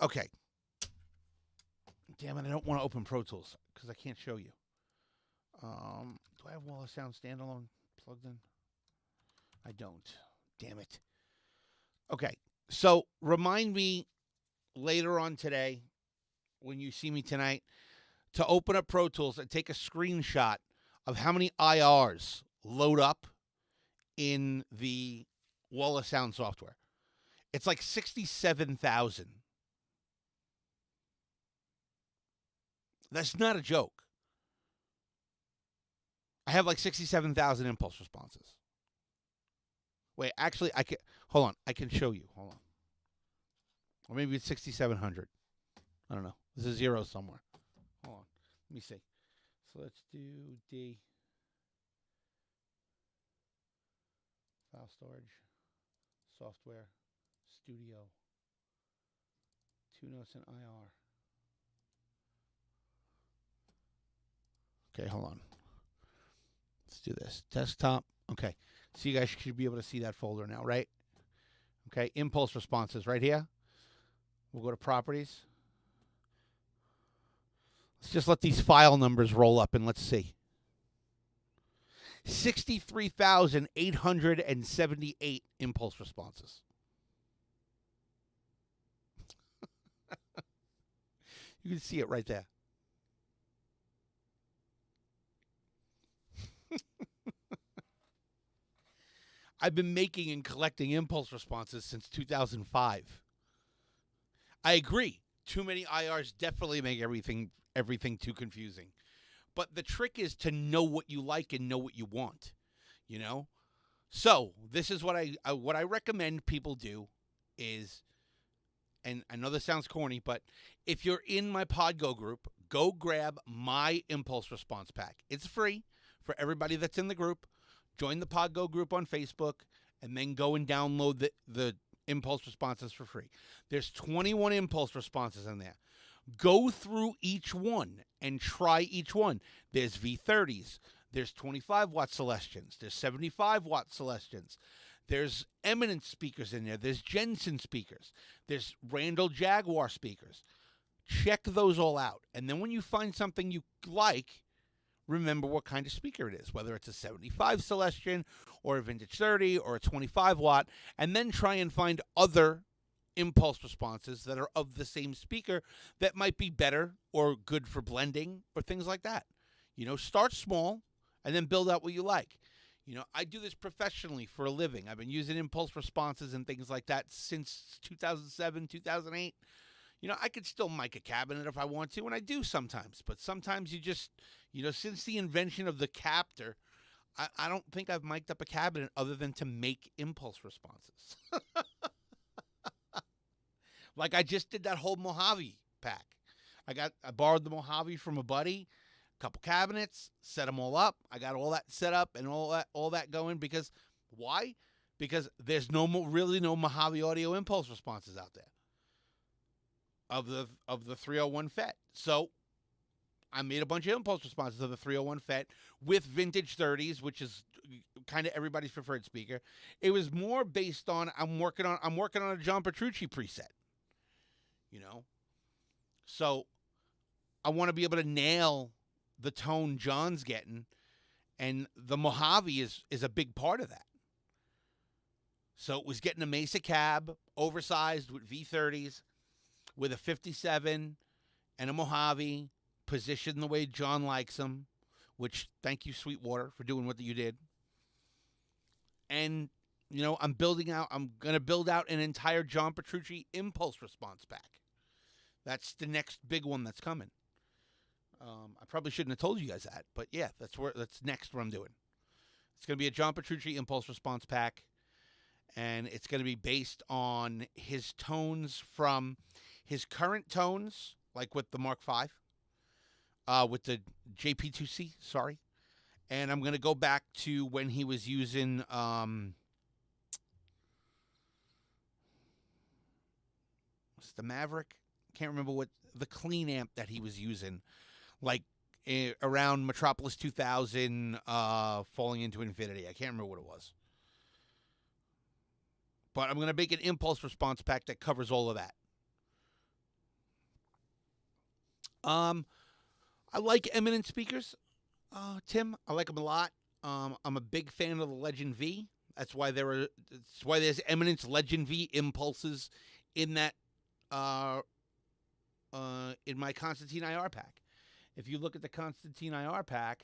Okay. Damn it, I don't want to open Pro Tools because I can't show you. Do I have Wall of Sound standalone plugged in? I don't. Damn it. Okay, so remind me later on today, when you see me tonight, to open up Pro Tools and take a screenshot of how many IRs load up in the Wall of Sound software. It's like 67,000. That's not a joke. I have like 67,000 impulse responses. Wait, actually, hold on. I can show you. Hold on. Or maybe it's 6,700. I don't know. There's a zero somewhere. Hold on. Let me see. So let's do D. File storage. Software. Studio. 2 notes in IR. Okay, hold on. Let's do this. Desktop. Okay. So you guys should be able to see that folder now, right? Okay. Impulse responses right here. We'll go to properties. Let's just let these file numbers roll up and let's see. 63,878 impulse responses. You can see it right there. I've been making and collecting impulse responses since 2005. I agree. Too many IRs definitely make everything too confusing. But the trick is to know what you like and know what you want, you know? So, this is what I recommend people do is, and I know this sounds corny, but if you're in my PodGO group, go grab my impulse response pack. It's free for everybody that's in the group. Join the PodGO group on Facebook, and then go and download the impulse responses for free. There's 21 impulse responses in there. Go through each one and try each one. There's V30s. There's 25-watt Celestians. There's 75-watt Celestians. There's Eminence speakers in there. There's Jensen speakers. There's Randall Jaguar speakers. Check those all out. And then when you find something you like, remember what kind of speaker it is, whether it's a 75 Celestian or a Vintage 30 or a 25-watt, and then try and find other impulse responses that are of the same speaker that might be better or good for blending or things like that. You know, start small and then build out what you like. You know, I do this professionally for a living. I've been using impulse responses and things like that since 2007, 2008. You know, I could still mic a cabinet if I want to, and I do sometimes. But sometimes you just, you know, since the invention of the captor, I don't think I've mic'd up a cabinet other than to make impulse responses. Like I just did that whole Mojave pack. I borrowed the Mojave from a buddy, a couple cabinets, set them all up. I got all that set up and all that going because why? Because there's really no Mojave audio impulse responses out there of the 301 FET. So I made a bunch of impulse responses of the 301 FET with Vintage 30s, which is kind of everybody's preferred speaker. It was more based on I'm working on a John Petrucci preset. You know, so I want to be able to nail the tone John's getting, and the Mojave is a big part of that. So it was getting a Mesa cab, oversized with V30s, with a 57 and a Mojave, positioned the way John likes them, which thank you, Sweetwater, for doing what you did. And, you know, I'm going to build out an entire John Petrucci impulse response pack. That's the next big one that's coming. I probably shouldn't have told you guys that, but yeah, that's next what I'm doing. It's going to be a John Petrucci impulse response pack, and it's going to be based on his tones from his current tones, like with the Mark V, with the JP2C, sorry. And I'm going to go back to when he was using what's the Maverick? Can't remember what the clean amp that he was using, like around Metropolis 2000, falling into infinity. I can't remember what it was. But I'm going to make an impulse response pack that covers all of that. I like Eminence speakers, Tim. I like them a lot. I'm a big fan of the Legend V. That's why there's Eminence Legend V impulses in that in my Constantine IR pack. If you look at the Constantine IR pack,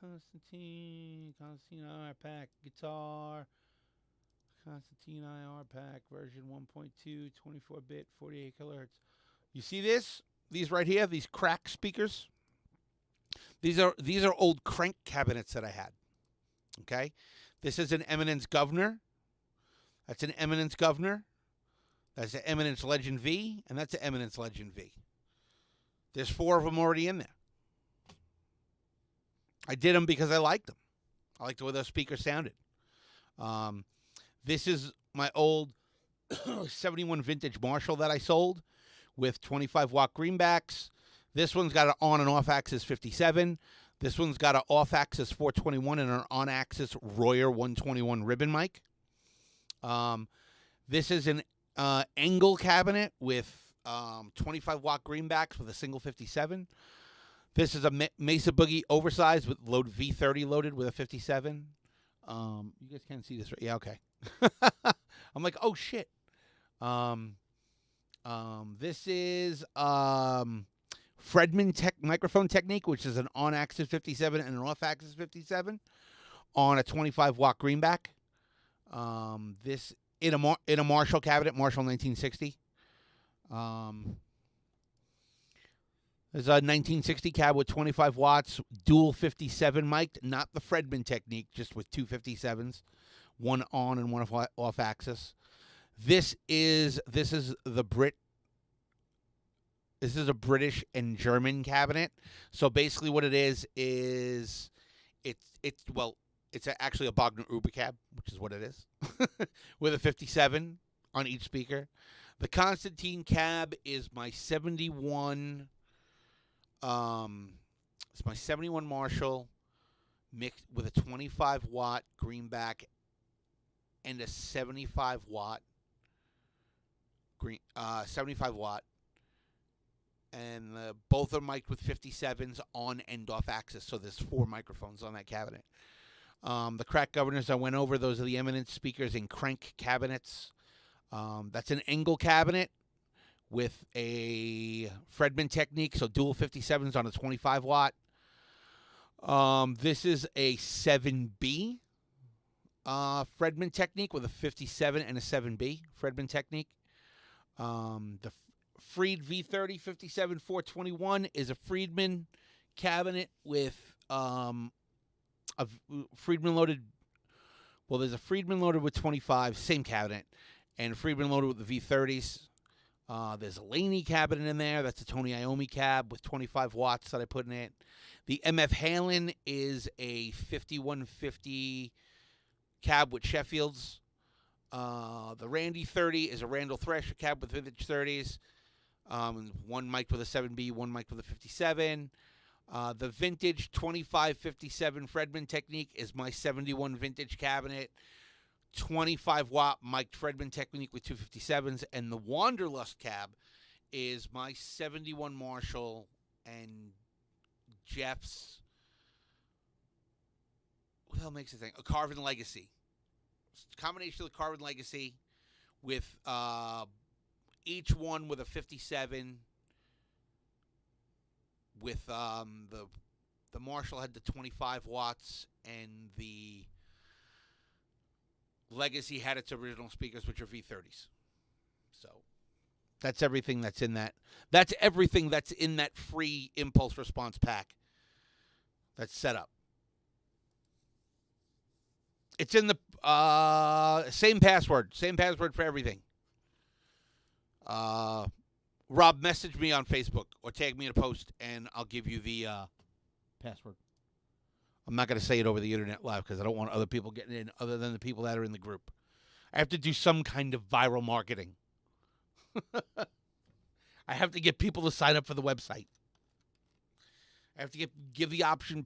Constantine IR pack, guitar, Constantine IR pack, version 1.2, 24-bit, 48 kilohertz. You see this? These right here, these crack speakers. These are old crank cabinets that I had. Okay? This is an Eminence Governor. That's an Eminence Governor. That's an Eminence Legend V, and that's an Eminence Legend V. There's 4 of them already in there. I did them because I liked them. I liked the way those speakers sounded. This is my old 71 vintage Marshall that I sold with 25-watt greenbacks. This one's got an on and off axis 57. This one's got an off axis 421 and an on axis Royer 121 ribbon mic. This is an angle cabinet with 25 watt greenbacks with a single 57. This is a Mesa Boogie oversized with load V30 loaded with a 57. You guys can't see this, right? Yeah, okay. I'm like, oh shit. This is Fredman microphone technique, which is an on-axis 57 and an off-axis 57 on a 25 watt greenback. This in a Marshall cabinet, Marshall 1960. There's a 1960 cab with 25 watts, dual 57 mic'd, not the Fredman technique, just with two 57s, one on and one off axis. This is a British and German cabinet. So basically, what it is it's actually a Bogner Uber cab, which is what it is, with a 57 on each speaker. The Constantine cab is my 71. It's my 71 Marshall mixed with a 25 watt greenback and a 75 watt 75 watt, and both are mic'd with 57s on and off axis. So there's 4 microphones on that cabinet. The crack governors I went over, those are the Eminence speakers in crank cabinets. That's an Engel cabinet with a Fredman technique, so dual 57s on a 25 watt. This is a 7B Fredman technique with a 57 and a 7B Fredman technique. The Fried V30 57 421 is a Friedman cabinet with a Friedman loaded. Well, there's a Friedman loaded with 25, same cabinet, and Friedman loaded with the V30s. There's a Laney cabinet in there. That's a Tony Iommi cab with 25 watts that I put in it. The MF Halen is a 5150 cab with Sheffields. The Randy 30 is a Randall Thresher cab with vintage 30s. One mic with a 7B, one mic with a 57. The vintage 2557 Fredman technique is my 71 vintage cabinet. 25 watt mic Fredman technique with 257s. And the Wanderlust cab is my 71 Marshall and Jeff's. What the hell makes it thing? A Carvin Legacy. Combination of the Carvin Legacy with each one with a 57. With the Marshall had the 25 watts, and the Legacy had its original speakers, which are V30s. So that's everything that's in that. That's everything that's in that free impulse response pack that's set up. It's in the same password for everything. Rob, message me on Facebook or tag me in a post, and I'll give you the password. I'm not going to say it over the internet live because I don't want other people getting in other than the people that are in the group. I have to do some kind of viral marketing. I have to get people to sign up for the website. I have to give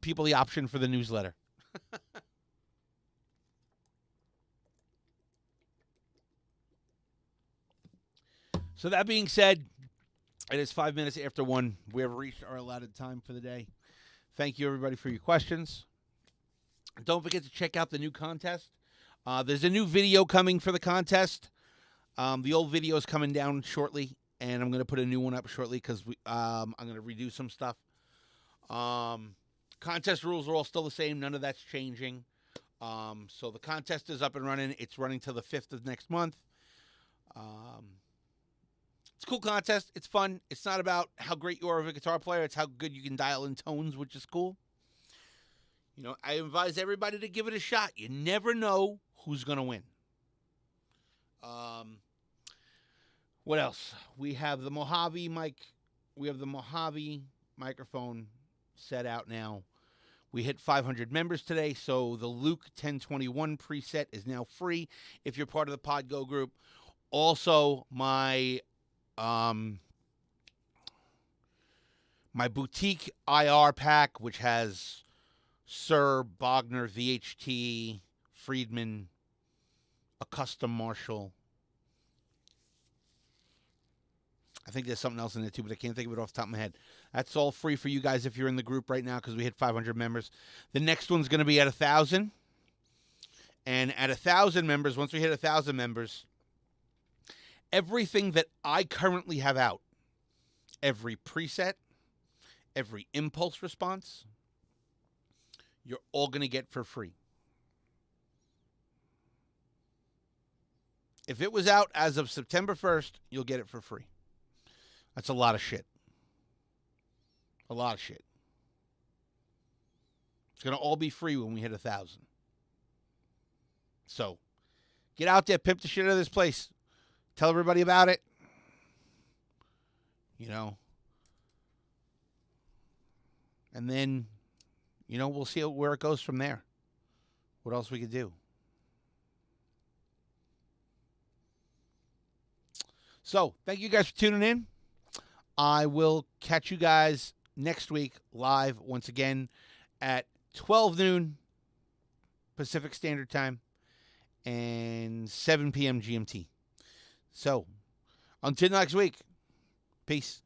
people the option for the newsletter. So that being said, it is 5 minutes after 1. We have reached our allotted time for the day. Thank you, everybody, for your questions. Don't forget to check out the new contest. There's a new video coming for the contest. The old video is coming down shortly, and I'm going to put a new one up shortly because I'm going to redo some stuff. Contest rules are all still the same. None of that's changing. So the contest is up and running. It's running till the 5th of next month. It's a cool contest. It's fun. It's not about how great you are as a guitar player. It's how good you can dial in tones, which is cool. You know, I advise everybody to give it a shot. You never know who's going to win. What else? We have the Mojave mic. We have the Mojave microphone set out now. We hit 500 members today, so the Luke 1021 preset is now free if you're part of the PodGO group. Also, my My boutique IR pack, which has Sir, Bogner, VHT, Friedman, a custom Marshall. I think there's something else in there too, but I can't think of it off the top of my head. That's all free for you guys if you're in the group right now because we hit 500 members. The next one's going to be at 1,000. And at 1,000 members, once we hit 1,000 members, everything that I currently have out, every preset, every impulse response, you're all going to get for free. If it was out as of September 1st, you'll get it for free. That's a lot of shit. A lot of shit. It's going to all be free when we hit 1,000. So, get out there, pimp the shit out of this place. Tell everybody about it. You know. And then, you know, we'll see where it goes from there. What else we could do. So, thank you guys for tuning in. I will catch you guys next week live once again at 12 noon Pacific Standard Time and 7 p.m. GMT. So, until next week, peace.